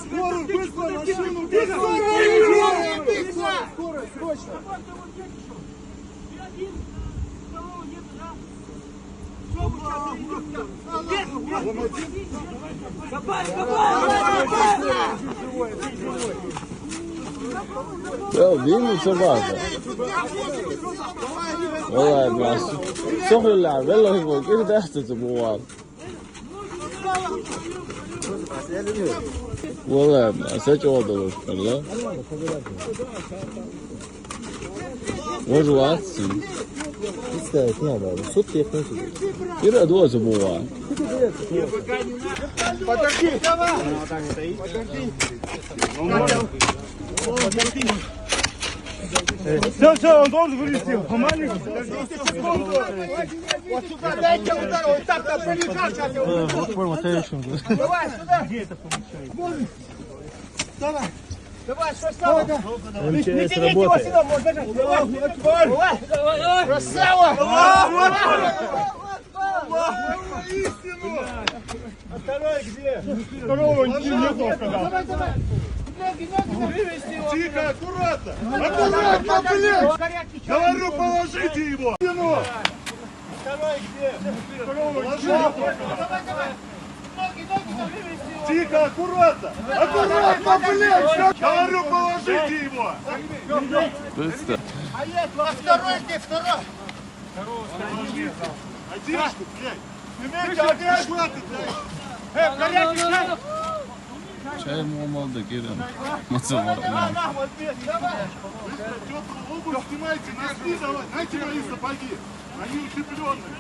Скорую, быстро машину! Скорость, срочно! Değil mi sabahda? Vallahi biraz çok iyiler. Vallahi bu bir de işte bu var. Vallahi saç oldu valla. Može vatsi. Представить надо, суд техники. Bir de dozu bu var. Подожди! Все, он должен вылезти. Помогите. Вот сюда дайте удар, вот так-то полежал сейчас. Давай сюда. Где это помещается? Давай. Давай, что стало? Не тяните его сюда, можно даже. Давай. Красава! Истину! А второй где? Второго нету, сказал. Тихо, аккуратно! Аккуратно, блядь! Говорю, положите его! Второй где? Тихо, аккуратно! Аккуратно, блядь! Говорю, положите его! А второй где? Второй! Один, блядь! Имейте, опять хватит, блядь! Горячий чай! Çayım olmalı da gelin. Nasıl var? Быстро, теплую обувь снимайте, носки давай, дайте мои сапоги, они укрепленные.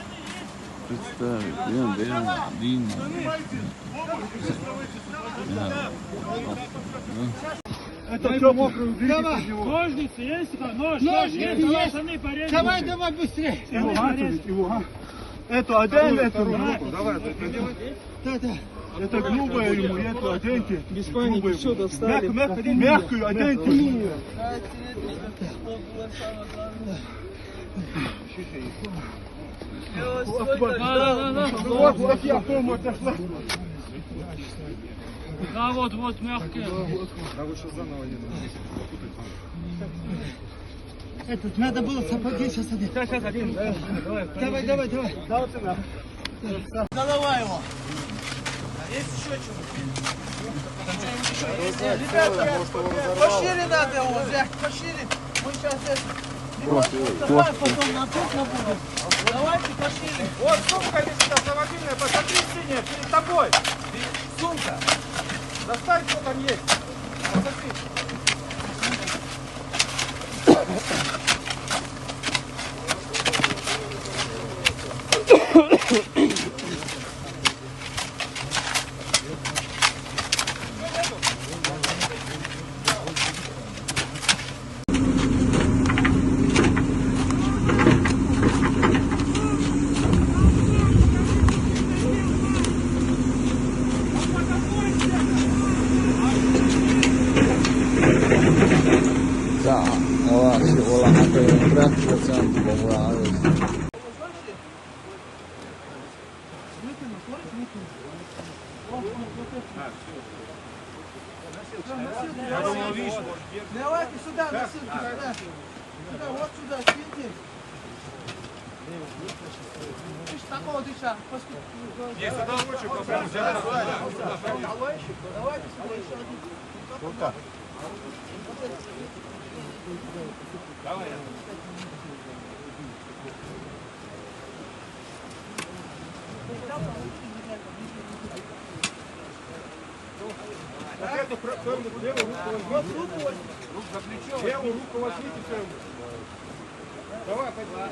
Представить, değil mi? Снимайте обувь и быстро в эти сапоги. Это все мокрое, уберите от него. Ножницы есть? Нож есть. Давай быстрее. Его, эту одень, эту руку, давай, Да. это грубое ему, эту оденьте. Без паники, все достали. Мягкую оденьте. Вот я помню, отошла. Да, вот мягкие. А вы что заново не Этот, надо было сапоги сейчас одеть. Сейчас один. Давай. Голова его. Есть еще чего? Ребята, пошире надо его, взять, пошире. Мы сейчас давай потом на кухню будем. Давайте пошире. Вот сумка висит автомобильная, посмотри, синяя, перед тобой. Сумка. Достань, что там есть. Посмотри. Dạ, chịu là hai cây rác cho xem bóng lá rồi. Давайте сюда, носилки, сюда. Сюда, вот сюда, видите? Такого дыша. Если там лучше, то прям взять. Давайте сюда еще один. Сколько? Давай. Вот эту левую руку возьмите. Руку за плечо. Левую руку возьмите. Давай, пойдем.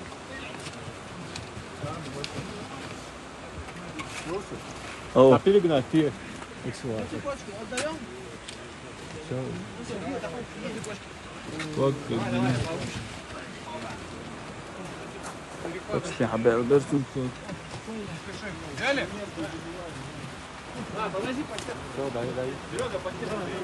Oh. А перегнать ты. Цепочки отдаем? Bak. Почти haber versin. Взяли? Да, подожди, Серега, подержи.